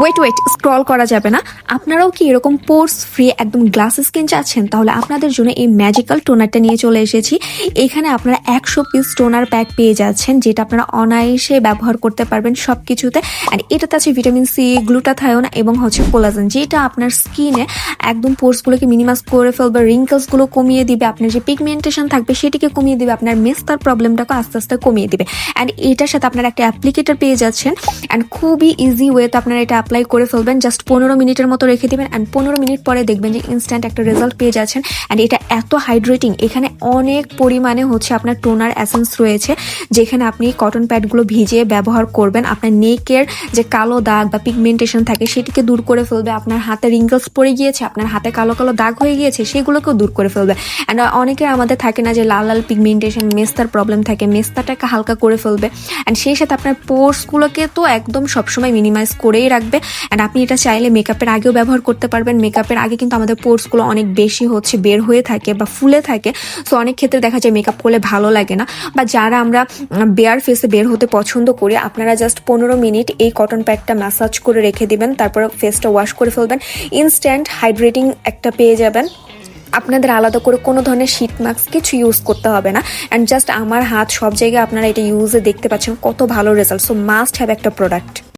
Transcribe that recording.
Wait scroll করা যাবে না। আপনারাও কি এরকম পোর্স ফ্রি একদম গ্লাস স্কিন চাচ্ছেন? তাহলে আপনাদের জন্য এই ম্যাজিক্যাল টোনারটা নিয়ে চলে এসেছি। এখানে আপনারা 100 পিস টোনার প্যাক পেয়ে যাচ্ছেন, যেটা আপনারা অনায়াসে ব্যবহার করতে পারবেন সব কিছুতে। অ্যান্ড এটাতে আছে ভিটামিন সি, গ্লুটাথায়োন এবং কোলাজেন, যেটা আপনার স্কিনে একদম পোর্সগুলোকে মিনিমাইজ করে ফেলবে, রিঙ্কলসগুলো কমিয়ে দিবে, আপনার যে পিগমেন্টেশন থাকবে সেটিকে কমিয়ে দিবে, আপনার মেস্তার প্রবলেমটাকে আস্তে আস্তে কমিয়ে দিবে। অ্যান্ড এটার সাথে আপনারা একটা অ্যাপ্লিকেটর পেয়ে যাচ্ছেন। অ্যান্ড খুবই ইজি ওয়েতে আপনারা এটা অ্যাপ্লাই করে ফেলবেন। জাস্ট 15 মিনিটের মতো রেখে দিবেন। অ্যান্ড 15 মিনিট পরে দেখবেন যে ইনস্ট্যান্ট একটা রেজাল্ট পেয়ে যাচ্ছেন। অ্যান্ড এটা এত হাইড্রেটিং, এখানে অনেক পরিমাণে আপনার টোনার এসেন্স রয়েছে, যেখানে আপনি কটন প্যাডগুলো ভিজিয়ে ব্যবহার করবেন। আপনার নেকের যে কালো দাগ বা পিগমেন্টেশন থাকে সেটিকে দূর করে ফেলবে। আপনার হাতে রিঙ্কলস পড়ে গিয়েছে, আপনার হাতে কালো কালো দাগ হয়ে গিয়েছে, সেগুলোকেও দূর করে ফেলবে। অ্যান্ড অনেকের আমাদের থাকে না যে লাল লাল পিগমেন্টেশন, মেস্তার প্রবলেম থাকে, মেস্তাটাকে হালকা করে ফেলবে। অ্যান্ড সেই সাথে আপনার পোর্সগুলোকে তো একদম সবসময় মিনিমাইজ করেই রাখবে। অ্যান্ড আপনি এটা চাইলে মেকআপের আগেও ব্যবহার করতে পারবেন। মেকআপের আগে কিন্তু আমাদের পোর্সগুলো অনেক বেশি বের হয়ে থাকে বা ফুলে থাকে। সো অনেক ক্ষেত্রে দেখা যায় মেকআপ করলে ভালো লাগে না, বা যারা আমরা বেয়ার ফেসে বের হতে পছন্দ করি, আপনারা জাস্ট 15 মিনিট এই কটন প্যাডটা ম্যাসাজ করে রেখে দিবেন, তারপর ফেসটা ওয়াশ করে ফেলবেন। ইনস্ট্যান্ট হাইড্রেটিং একটা পেয়ে যাবেন। আপনাদের আলাদা করে কোনো ধরনের শীট মাস্ক কিছু ইউজ করতে হবে না। অ্যান্ড জাস্ট আমার হাত সব জায়গায় আপনারা এটা ইউজে দেখতে পাচ্ছেন কত ভালো রেজাল্ট। সো মাস্ট হ্যাভ একটা প্রোডাক্ট।